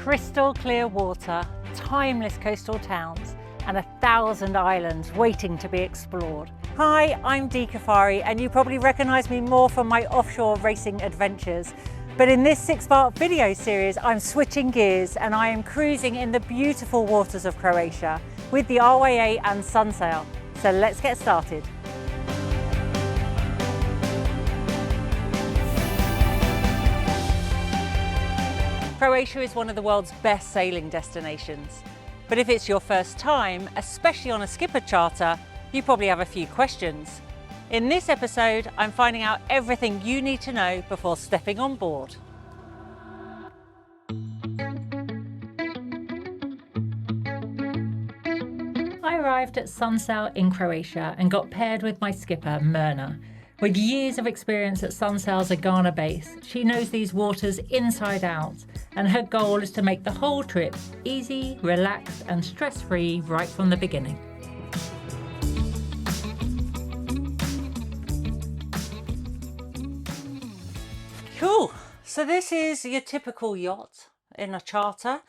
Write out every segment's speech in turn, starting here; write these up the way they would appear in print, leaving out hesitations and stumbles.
crystal clear water, timeless coastal towns, and 1,000 islands waiting to be explored. Hi, I'm Dee Caffari, and you probably recognise me more from my offshore racing adventures. But in this 6-part video series, I'm switching gears and I am cruising in the beautiful waters of Croatia with the RYA and Sunsail. So let's get started. Croatia is one of the world's best sailing destinations. But if it's your first time, especially on a skipper charter, you probably have a few questions. In this episode, I'm finding out everything you need to know before stepping on board. I arrived at Sunsail in Croatia and got paired with my skipper, Mirna. With years of experience at Sunsail's Agana base, she knows these waters inside out, and her goal is to make the whole trip easy, relaxed and stress-free right from the beginning. Cool, so this is your typical yacht in a charter.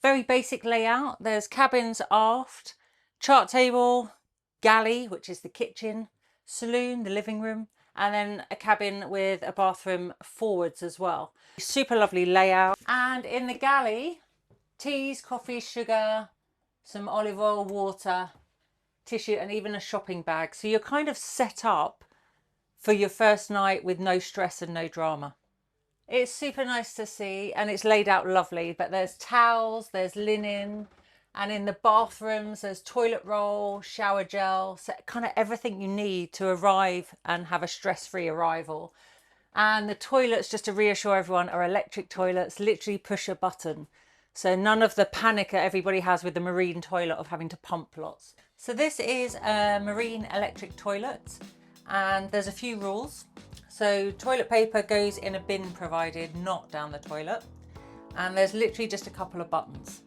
Very basic layout. There's cabins aft, chart table, galley, which is the kitchen, saloon, the living room, and then a cabin with a bathroom forwards as well. Super lovely layout. And in the galley, teas, coffee, sugar, some olive oil, water, tissue, and even a shopping bag. So you're kind of set up for your first night with no stress and no drama. It's super nice to see, and it's laid out lovely, but there's towels, there's linen, and in the bathrooms, there's toilet roll, shower gel, so kind of everything you need to arrive and have a stress-free arrival. And the toilets, just to reassure everyone, are electric toilets, literally push a button. So none of the panic that everybody has with the marine toilet of having to pump lots. So this is a marine electric toilet, and there's a few rules. So toilet paper goes in a bin provided, not down the toilet. And there's literally just a couple of buttons.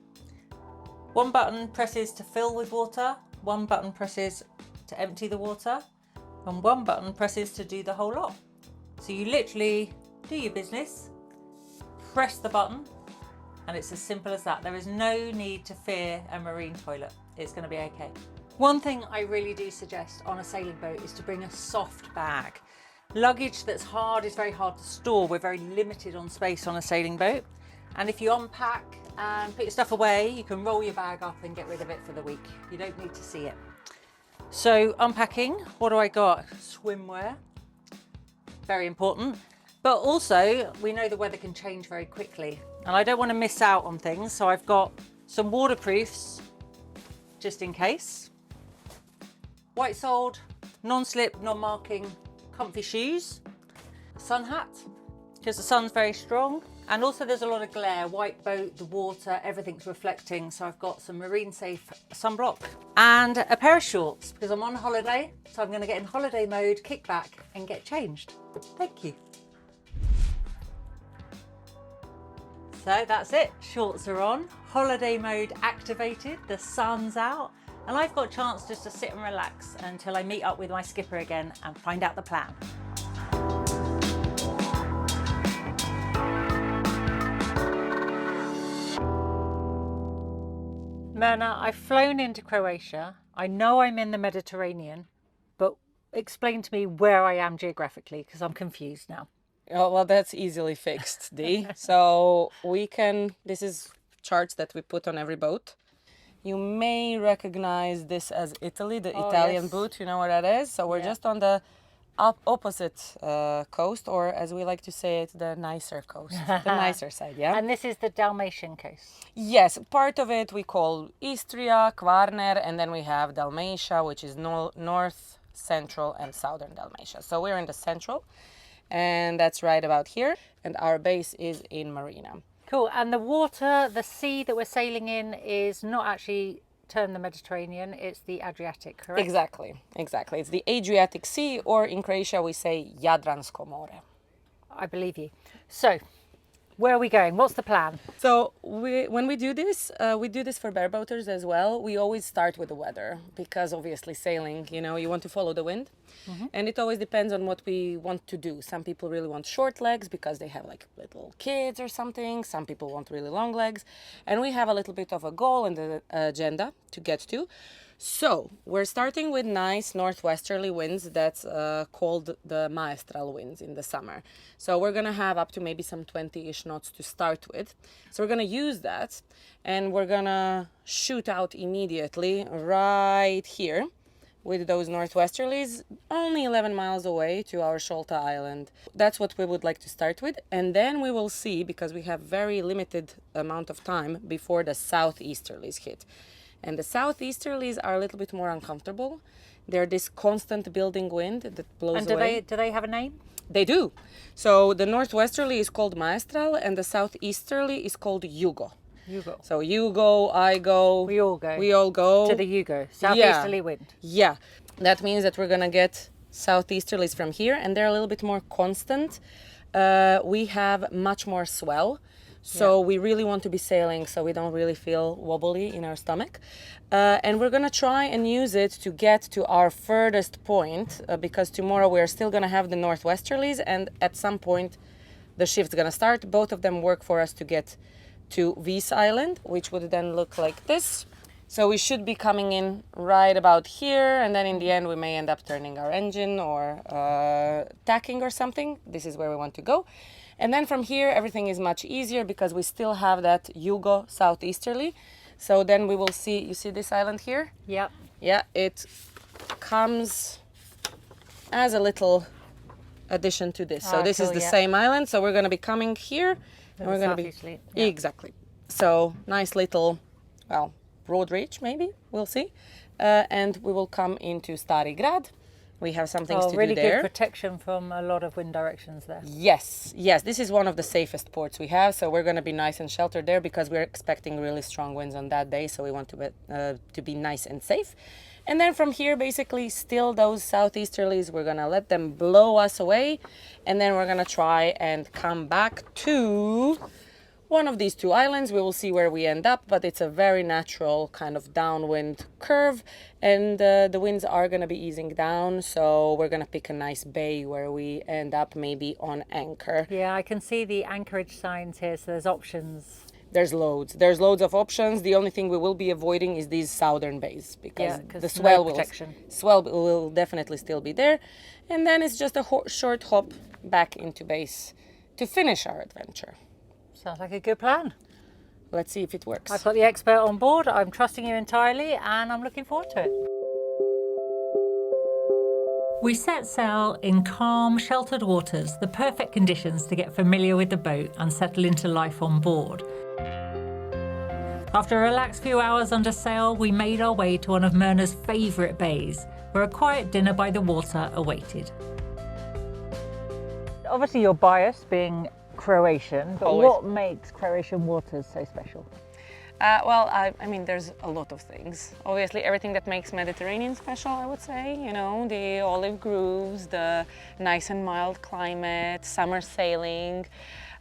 One button presses to fill with water, one button presses to empty the water, and one button presses to do the whole lot. So you literally do your business, press the button, and it's as simple as that. There is no need to fear a marine toilet. It's going to be okay. One thing I really do suggest on a sailing boat is to bring a soft bag. Luggage that's hard is very hard to store. We're very limited on space on a sailing boat. And if you unpack and put your stuff away, you can roll your bag up and get rid of it for the week. You don't need to see it. So unpacking, what do I got? Swimwear, very important. But also, we know the weather can change very quickly, and I don't want to miss out on things. So I've got some waterproofs, just in case. White-soled, non-slip, non-marking, comfy shoes. Sun hat, because the sun's very strong. And also there's a lot of glare, white boat, the water, everything's reflecting. So I've got some marine safe sunblock and a pair of shorts because I'm on holiday. So I'm going to get in holiday mode, kick back and get changed. Thank you. So that's it. Shorts are on, holiday mode activated, the sun's out, and I've got a chance just to sit and relax until I meet up with my skipper again and find out the plan. Mirna, I've flown into Croatia. I know I'm in the Mediterranean, but explain to me where I am geographically because I'm confused now. Oh, well, that's easily fixed, Dee. So this is charts that we put on every boat. You may recognize this as Italy, the Italian boot, you know what that is? So we're just on the opposite coast, or as we like to say it, the nicer coast, the nicer side, yeah? And this is the Dalmatian coast? Yes, part of it we call Istria, Kvarner, and then we have Dalmatia, which is north, central, and southern Dalmatia. So we're in the central, and that's right about here, and our base is in Marina. Cool, and the water, the sea that we're sailing in is not actually termed the Mediterranean, it's the Adriatic, correct? Exactly. It's the Adriatic Sea, or in Croatia we say Jadransko more. I believe you. So, Where are we going? What's the plan? So when we do this for bareboaters as well. We always start with the weather because obviously sailing, you know, you want to follow the wind. And it always depends on what we want to do. Some people really want short legs because they have like little kids or something. Some people want really long legs. And we have a little bit of a goal in the agenda to get to. So we're starting with nice northwesterly winds that's called the maestral winds in the summer. So we're gonna have up to maybe some 20-ish knots to start with. So we're gonna use that and we're gonna shoot out immediately right here with those northwesterlies, only 11 miles away to our Sholta Island. That's what we would like to start with. And then we will see, because we have very limited amount of time before the southeasterlies hit. And the southeasterlies are a little bit more uncomfortable. They're this constant building wind that blows away. And do they have a name? They do. So the northwesterly is called maestral and the southeasterly is called yugo. Yugo. So you go, I go. We all go. We all go. To the Yugo, southeasterly wind. Yeah. That means that we're going to get southeasterlies from here and they're a little bit more constant. We have much more swell. So we really want to be sailing so we don't really feel wobbly in our stomach. And we're going to try and use it to get to our furthest point because tomorrow we're still going to have the northwesterlies and at some point the shift's going to start. Both of them work for us to get to Vis Island, which would then look like this. So we should be coming in right about here, and then in the end we may end up turning our engine or tacking or something. This is where we want to go. And then from here everything is much easier because we still have that Yugo southeasterly. So then we will see, you see this island here? Yep. Yeah, it comes as a little addition to this. So this is the same island. So we're going to be coming here. And we're going to be exactly. So nice little, well, road reach maybe, we'll see. And we will come into Stari Grad. We have some things to really do there. good protection from a lot of wind directions there. Yes, yes, this is one of the safest ports we have. So we're going to be nice and sheltered there because we're expecting really strong winds on that day. So we want to be nice and safe. And then from here, basically, still those southeasterlies, we're going to let them blow us away. And then we're going to try and come back to one of these two islands. We will see where we end up, but it's a very natural kind of downwind curve. And the winds are going to be easing down. So we're going to pick a nice bay where we end up maybe on anchor. Yeah, I can see the anchorage signs here, so there's options. There's loads of options. The only thing we will be avoiding is these southern bays because the swell will definitely still be there. And then it's just a short hop back into base to finish our adventure. Sounds like a good plan. Let's see if it works. I've got the expert on board. I'm trusting you entirely and I'm looking forward to it. We set sail in calm, sheltered waters, the perfect conditions to get familiar with the boat and settle into life on board. After a relaxed few hours under sail, we made our way to one of Mirna's favourite bays, where a quiet dinner by the water awaited. Obviously you're biased being Croatian, but Always. What makes Croatian waters so special? Well, I mean, there's a lot of things. Obviously, everything that makes Mediterranean special, I would say. You know, the olive groves, the nice and mild climate, summer sailing.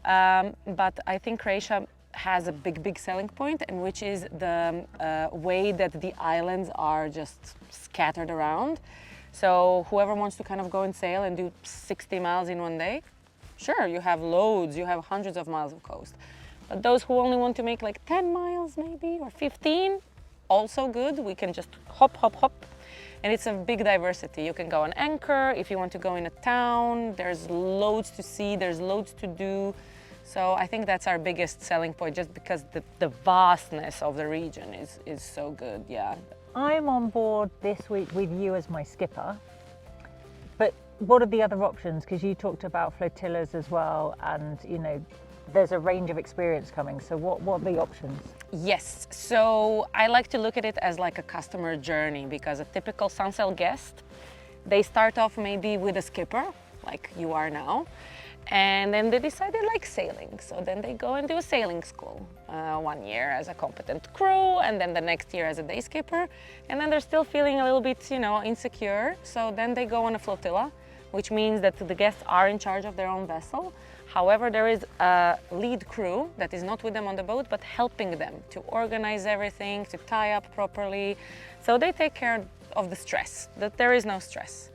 But I think Croatia has a big selling point, and which is the way that the islands are just scattered around. So whoever wants to kind of go and sail and do 60 miles in one day, sure, you have loads, you have hundreds of miles of coast. But those who only want to make like 10 miles maybe, or 15, also good. We can just hop. And it's a big diversity. You can go on anchor. If you want to go in a town, there's loads to see, there's loads to do. So I think that's our biggest selling point, just because the vastness of the region is so good, yeah. I'm on board this week with you as my skipper, but what are the other options? Because you talked about flotillas as well, and you know, there's a range of experience coming. So what are the options? Yes, so I like to look at it as like a customer journey, because a typical Sunsail guest, they start off maybe with a skipper, like you are now. And then they decide they like sailing. So then they go and do a sailing school, 1 year as a competent crew, and then the next year as a day skipper. And then they're still feeling a little bit, you know, insecure. So then they go on a flotilla, which means that the guests are in charge of their own vessel. However, there is a lead crew that is not with them on the boat, but helping them to organize everything, to tie up properly. So they take care of the stress, that there is no stress.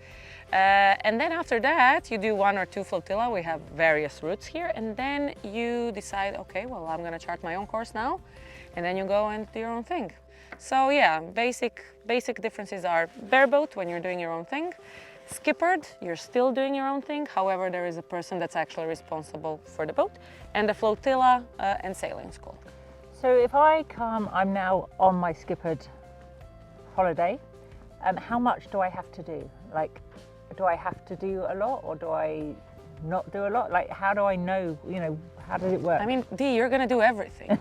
And then after that, you do 1 or 2 flotilla. We have various routes here. And then you decide, okay, well, I'm gonna chart my own course now. And then you go and do your own thing. So yeah, basic differences are bareboat when you're doing your own thing. Skippered, you're still doing your own thing. However, there is a person that's actually responsible for the boat. And the flotilla and sailing school. So if I come, I'm now on my skippered holiday. How much do I have to do? Like, do I have to do a lot or do I not do a lot? Like, how do I know, how does it work? I mean, Dee, you're gonna do everything.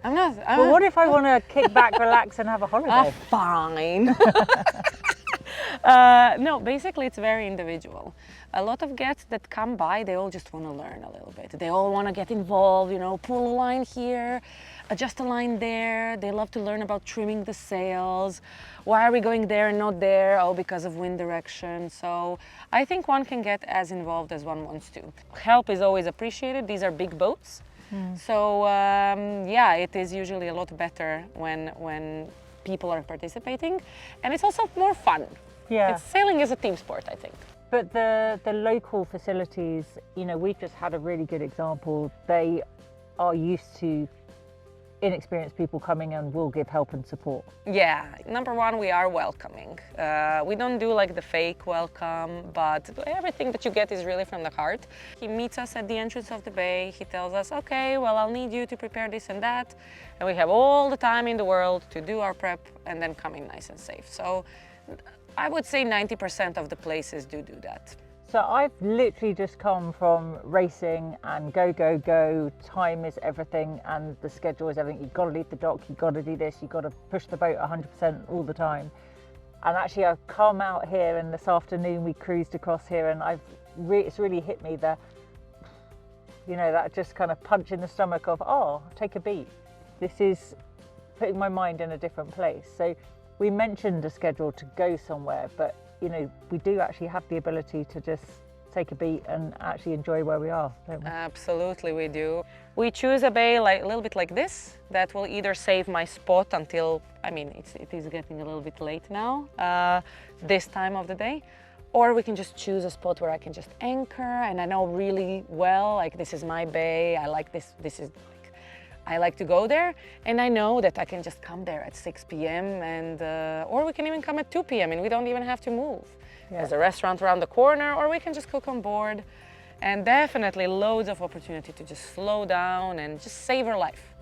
Well, what if I want to kick back, relax and have a holiday? Fine. No, basically it's very individual. A lot of guests that come by, they all just want to learn a little bit. They all want to get involved, pull a line here, adjust a line there. They love to learn about trimming the sails. Why are we going there and not there? Oh, because of wind direction. So I think one can get as involved as one wants to. Help is always appreciated. These are big boats. So yeah, it is usually a lot better when people are participating, and it's also more fun. Yeah. Sailing is a team sport, I think. But the local facilities, we've just had a really good example. They are used to inexperienced people coming and will give help and support. Yeah, number one, we are welcoming. We don't do like the fake welcome, but everything that you get is really from the heart. He meets us at the entrance of the bay. He tells us, okay, well, I'll need you to prepare this and that. And we have all the time in the world to do our prep and then come in nice and safe. So I would say 90% of the places do that. So I've literally just come from racing and go, time is everything and the schedule is everything. You've got to leave the dock, you've got to do this, you've got to push the boat 100% all the time. And actually I've come out here and this afternoon we cruised across here and it's really hit me that just kind of punch in the stomach of, oh, take a beat. This is putting my mind in a different place. So we mentioned a schedule to go somewhere, but we do actually have the ability to just take a beat and actually enjoy where we are, don't we? Absolutely, we do. We choose a bay a little bit like this that will either save my spot until, it is getting a little bit late now, this time of the day, or we can just choose a spot where I can just anchor and I know really well, like this is my bay, I like this I like to go there, and I know that I can just come there at 6 p.m. and or we can even come at 2 p.m. and we don't even have to move. Yeah. There's a restaurant around the corner, or we can just cook on board, and definitely loads of opportunity to just slow down and just savor life.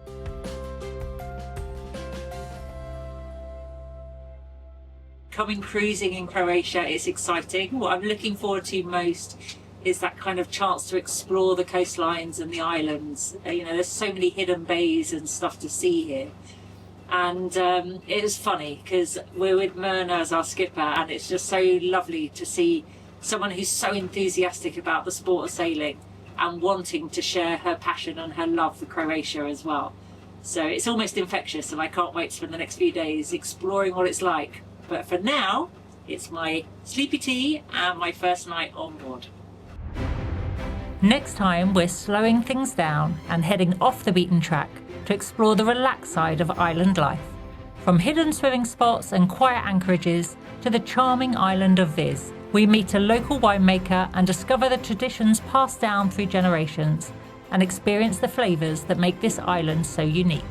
Coming cruising in Croatia is exciting. What I'm looking forward to most is that kind of chance to explore the coastlines and the islands. There's so many hidden bays and stuff to see here. And it was funny because we're with Mirna as our skipper, and it's just so lovely to see someone who's so enthusiastic about the sport of sailing and wanting to share her passion and her love for Croatia as well. So it's almost infectious, and I can't wait to spend the next few days exploring what it's like. But for now, it's my sleepy tea and my first night on board. Next time, we're slowing things down and heading off the beaten track to explore the relaxed side of island life. From hidden swimming spots and quiet anchorages to the charming island of Vis, we meet a local winemaker and discover the traditions passed down through generations and experience the flavours that make this island so unique.